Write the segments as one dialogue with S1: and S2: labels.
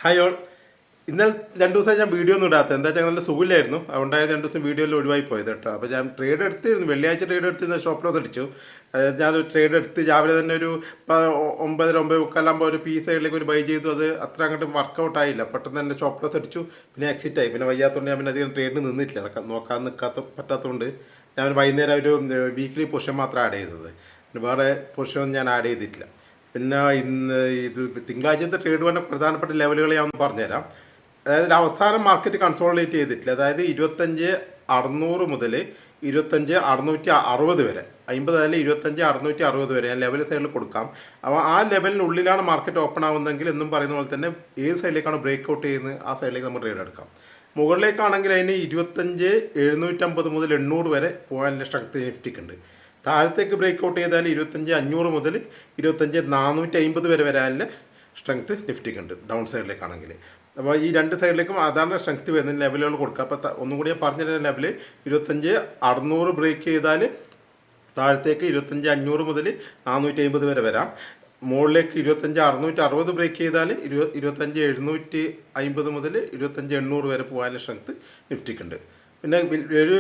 S1: Hi all. ഇന്നലെ 2 ദിവസമായി ഞാൻ വീഡിയോ ഒന്നും ഇടാത്ത എന്താ വെച്ചാൽ നല്ല സുഖമില്ലായിരുന്നു. അതുകൊണ്ടായിരുന്നു 2 ദിവസം വീഡിയോയിൽ ഒഴിവായി പോയത് കേട്ടോ. അപ്പോൾ ഞാൻ ട്രേഡ് എടുത്തിരുന്നു, വെള്ളിയാഴ്ച ട്രേഡ് എടുത്തിരുന്ന സ്റ്റോപ്പ് ലോസ് അടിച്ചു. അതായത് ഞാനൊരു ട്രേഡ് എടുത്ത് രാവിലെ തന്നെ ഒരു 9:30 ഒരു പി സൈഡിലേക്ക് ഒരു ബൈ ചെയ്തു. അത് അത്ര അങ്ങോട്ട് വർക്കൗട്ട് ആയില്ല. പെട്ടെന്ന് തന്നെ സ്റ്റോപ്പ് ലോസ് അടിച്ചു, പിന്നെ എക്സിറ്റ് ആയി. പിന്നെ വയ്യാത്തതുകൊണ്ട് ഞാൻ പിന്നെ അധികം ട്രേഡിന് നിന്നിട്ടില്ല, നോക്കാൻ പറ്റാത്തതുകൊണ്ട് ഞാൻ വൈകുന്നേരം ഒരു വീക്ക്ലി പൊസിഷൻ മാത്രം ആഡ് ചെയ്തത്, പിന്നെ വേറെ പൊസിഷൻ ഞാൻ ആഡ് ചെയ്തിട്ടില്ല. പിന്നെ ഇന്ന് ഇത് തിങ്കളാഴ്ചത്തെ ട്രേഡ് വന്ന പ്രധാനപ്പെട്ട ലെവലുകൾ ഞാൻ ഒന്ന് പറഞ്ഞുതരാം. അതായത് അവസാനം മാർക്കറ്റ് കൺസോളിഡേറ്റ് ചെയ്തിട്ടില്ല. അതായത് 25,600 മുതൽ 25,660 വരെ, 50 അല്ല 25,660 വരെ ഞാൻ ലെവൽ സൈഡിൽ കൊടുക്കാം. അപ്പോൾ ആ ലെവലിനുള്ളിലാണ് മാർക്കറ്റ് ഓപ്പൺ ആവുന്നതെങ്കിൽ എന്നും പറയുന്ന പോലെ തന്നെ ഏത് സൈഡിലേക്കാണ് ബ്രേക്ക് ഔട്ട് ചെയ്യുന്നത് ആ സൈഡിലേക്ക് നമ്മൾ ട്രേഡ് എടുക്കാം. മുകളിലേക്കാണെങ്കിൽ അതിന് 25,750 മുതൽ 800 വരെ പോകാനുള്ള സ്ട്രെങ്ത് നിഫ്റ്റിക്കുണ്ട്. താഴത്തേക്ക് ബ്രേക്ക് ഔട്ട് ചെയ്താൽ 25,500 മുതൽ 25,450 വരെ വരാനുള്ള സ്ട്രെങ്ത് നിഫ്റ്റിക്കുണ്ട് ഡൗൺ സൈഡിലേക്കാണെങ്കിൽ. അപ്പോൾ ഈ രണ്ട് സൈഡിലേക്കും അതാണ് സ്ട്രെങ്ത് വരുന്ന ലെവലുകൾ കൊടുക്കുക. അപ്പോൾ ഒന്നും കൂടി പറഞ്ഞ ലെവൽ 25,600 ബ്രേക്ക് ചെയ്താൽ താഴത്തേക്ക് 25,500 മുതൽ 450 വരെ വരാം. മുകളിലേക്ക് 25,660 ബ്രേക്ക് ചെയ്താൽ 25,750 മുതൽ 25,800 വരെ പോകാനുള്ള സ്ട്രെങ്ത് നിഫ്റ്റിക്കുണ്ട്. പിന്നെ ഒരു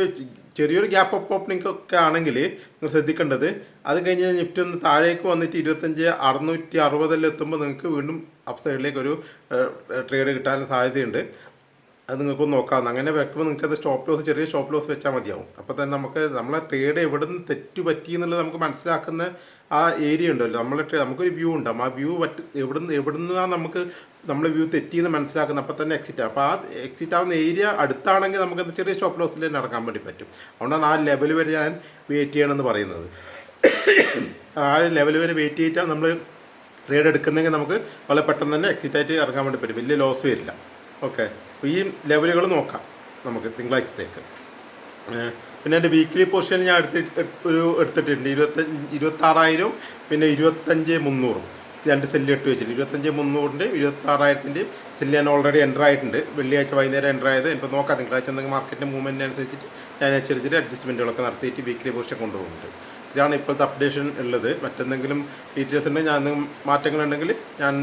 S1: ചെറിയൊരു ഗ്യാപ്പ് അപ്പ് ഓപ്പണിംഗ് ഒക്കെ ആണെങ്കിൽ നിങ്ങൾ ശ്രദ്ധിക്കേണ്ടത്, അത് കഴിഞ്ഞ് നിഫ്റ്റി ഒന്ന് താഴേക്ക് വന്നിട്ട് 25,660 എത്തുമ്പോൾ നിങ്ങൾക്ക് വീണ്ടും അപ്പ് സൈഡിലേക്ക് ഒരു ട്രേഡ് കിട്ടാൻ സാധ്യതയുണ്ട്. അത് നിങ്ങൾക്കൊന്ന് നോക്കാവുന്ന. അങ്ങനെ വെക്കുമ്പോൾ നിങ്ങൾക്കത് സ്റ്റോപ്പ് ലോസ്, ചെറിയ സ്റ്റോപ്പ് ലോസ് വെച്ചാൽ മതിയാവും. അപ്പോൾ തന്നെ നമ്മളെ ട്രേഡ് എവിടെ നിന്ന് തെറ്റ് പറ്റി എന്നുള്ളത് നമുക്ക് മനസ്സിലാക്കുന്ന ആ ഏരിയ ഉണ്ടല്ലോ, നമുക്കൊരു വ്യൂ ഉണ്ടാകും. ആ വ്യൂ എവിടെ നിന്നാണ് നമ്മളെ വ്യൂ തെറ്റിയെന്ന് മനസ്സിലാക്കുന്നത്. അപ്പോൾ തന്നെ എക്സിറ്റ് ആവും. അപ്പോൾ ആ എക്സിറ്റ് ആവുന്ന ഏരിയ അടുത്താണെങ്കിൽ നമുക്കത് ചെറിയ സ്റ്റോപ്പ് ലോസിൽ തന്നെ ഇറങ്ങാൻ വേണ്ടി പറ്റും. അതുകൊണ്ടാണ് ആ ലെവൽ വരെ ഞാൻ വെയിറ്റ് ചെയ്യണമെന്ന് പറയുന്നത്. ആ ലെവൽ വരെ വെയിറ്റ് ചെയ്തിട്ടാണ് നമ്മൾ ട്രേഡ് എടുക്കുന്നതെങ്കിൽ നമുക്ക് വളരെ പെട്ടെന്ന് തന്നെ എക്സിറ്റ് ആയിട്ട് ഇറങ്ങാൻ വേണ്ടി പറ്റും, വലിയ ലോസ് വരില്ല. ഓക്കെ, അപ്പോൾ ഈ ലെവലുകൾ നോക്കാം നമുക്ക് തിങ്കളാഴ്ചത്തേക്ക്. പിന്നെ എൻ്റെ വീക്ക്ലി പൊസിഷൻ ഞാൻ എടുത്തിട്ടുണ്ട് 26,000 പിന്നെ 25,300 രണ്ട് സെല്ല് ഇട്ട് വെച്ചിട്ടുണ്ട്. 25,300 26,000 സെല്ല് ഞാൻ ഓൾറെഡി എൻ്റർ ആയിട്ടുണ്ട്. വെള്ളിയാഴ്ച വൈകുന്നേരം എൻ്റർ ആയത്. ഇപ്പോൾ നോക്കാം തിങ്കളാഴ്ച എന്തെങ്കിലും മാർക്കറ്റിൻ്റെ മൂവ്മെൻറ്റ് അനുസരിച്ചിട്ട് ഞാൻ ചെറിയ അഡ്ജസ്റ്റ്മെൻറ്റുകളൊക്കെ നടത്തിയിട്ട് വീക്ക്ലി പൊസിഷൻ കൊണ്ടുപോകുന്നുണ്ട്. ഇതാണ് ഇപ്പോഴത്തെ അപ്ഡേഷൻ ഉള്ളത്. മറ്റെന്തെങ്കിലും ഡീറ്റെയിൽസ് ഉണ്ടെങ്കിൽ ഞാൻ മാറ്റങ്ങളുണ്ടെങ്കിൽ ഞാൻ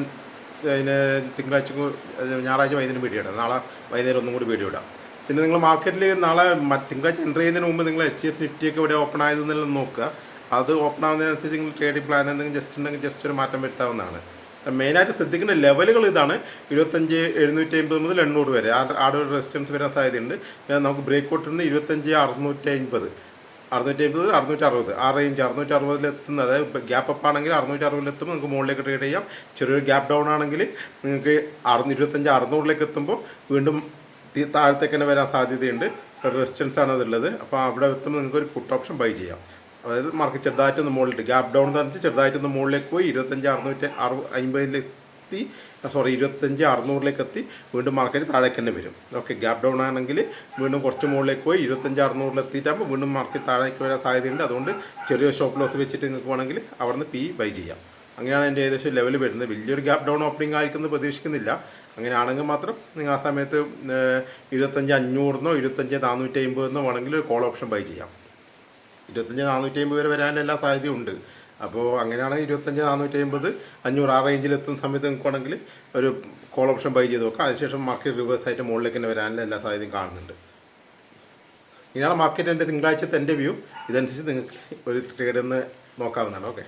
S1: അതിന് ഞായറാഴ്ച വൈകുന്നേരം വീഡിയോ ഇടാം. നാളെ വൈകുന്നേരം ഒന്നും കൂടി വീഡിയോ ഇടാം. പിന്നെ നിങ്ങൾ മാർക്കറ്റിൽ നാളെ തിങ്കളാഴ്ച എൻ്റർ ചെയ്യുന്നതിന് മുമ്പ് നിങ്ങൾ SGF നിഫ്റ്റിയൊക്കെ ഇവിടെ ഓപ്പൺ ആയതെന്നെല്ലാം നോക്കുക. അത് ഓപ്പൺ ആവുന്നതിനനുസരിച്ച് നിങ്ങൾ ട്രേഡിംഗ് പ്ലാൻ എന്തെങ്കിലും ജസ്റ്റ് ഉണ്ടെങ്കിൽ ജസ്റ്റ് ഒരു മാറ്റം വരുത്താവുന്നതാണ്. മെയിനായിട്ട് ശ്രദ്ധിക്കേണ്ട ലെവലുകൾ ഇതാണ്: 25,750 മുതൽ 800 വരെ ആടെ ഒരു റെസിസ്റ്റൻസ് വരാൻ സാധ്യതയുണ്ട്. നമുക്ക് ബ്രേക്ക് ഔട്ട് ഉണ്ട് 25,650 660 ആ റേഞ്ച് 660 എത്തുന്നത്. അതായത് ഗ്യാപ്പ് അപ്പ് ആണെങ്കിൽ 660 എത്തുമ്പോൾ നിങ്ങൾക്ക് മുകളിലേക്ക് ട്രേഡ് ചെയ്യാം. ചെറിയൊരു ഗ്യാപ്പ് ഡൗൺ ആണെങ്കിൽ നിങ്ങൾക്ക് 25,600 എത്തുമ്പോൾ വീണ്ടും താഴത്തേക്ക് തന്നെ വരാൻ സാധ്യതയുണ്ട്. റെസിസ്റ്റൻസ് ആണ് അതുള്ളത്. അപ്പോൾ അവിടെ എത്തുമ്പോൾ നിങ്ങൾക്ക് ഒരു പുട്ട് ഓപ്ഷൻ ബൈ ചെയ്യാം. അതായത് മാർക്കറ്റ് ചെറുതായിട്ടൊന്ന് മുകളിലിട്ട് ഗ്യാപ്പ് ഡൗൺ തന്നിട്ട് ചെറുതായിട്ടൊന്ന് മുകളിലേക്ക് പോയി 25,650 25,600 എത്തി വീണ്ടും മാർക്കറ്റ് താഴേക്ക് തന്നെ വരും. ഓക്കെ, ഗ്യാപ്പ് ഡൗൺ ആണെങ്കിൽ വീണ്ടും കുറച്ച് മുകളിലേക്ക് പോയി 25,600 എത്തിയിട്ടാകുമ്പോൾ വീണ്ടും മാർക്കറ്റ് താഴേക്ക് വരാൻ സാധ്യതയുണ്ട്. അതുകൊണ്ട് ചെറിയ സ്റ്റോപ്പ് ലോസ് വെച്ചിട്ട് നിങ്ങൾക്ക് വേണമെങ്കിൽ അവിടെ നിന്ന് ബൈ ചെയ്യാം. അങ്ങനെയാണ് എൻ്റെ ഏകദേശം ലെവൽ വരുന്നത്. വലിയൊരു ഗ്യാപ്പ് ഡൗൺ ഓപ്പണിംഗ് ആയിരിക്കുമെന്ന് പ്രതീക്ഷിക്കുന്നില്ല. അങ്ങനെയാണെങ്കിൽ മാത്രം നിങ്ങൾ ആ സമയത്ത് 25,500 25,450 വേണമെങ്കിൽ ഒരു കോൾ ഓപ്ഷൻ ബൈ ചെയ്യാം. 25,450 വരെ വരാനെല്ലാം സാധ്യതയുണ്ട്. അപ്പോൾ അങ്ങനെയാണ് 25,450 500 ആ റേഞ്ചിലെത്തുന്ന സമയത്ത് നിൽക്കുകയാണെങ്കിൽ ഒരു കോൾ ഓപ്ഷൻ ബൈ ചെയ്ത് നോക്കാം. അതിനുശേഷം മാർക്കറ്റ് റിവേഴ്സ് ആയിട്ട് മുകളിലേക്ക് തന്നെ വരാനുള്ള എല്ലാ സാധ്യതയും കാണുന്നുണ്ട്. ഇതാണ് മാർക്കറ്റ് എൻ്റെ തിങ്കളാഴ്ചത്തെ എൻ്റെ വ്യൂ. ഇതനുസരിച്ച് നിങ്ങൾക്ക് ഒരു ട്രേഡ് ഒന്ന് നോക്കാവുന്നതാണ്. ഓക്കെ.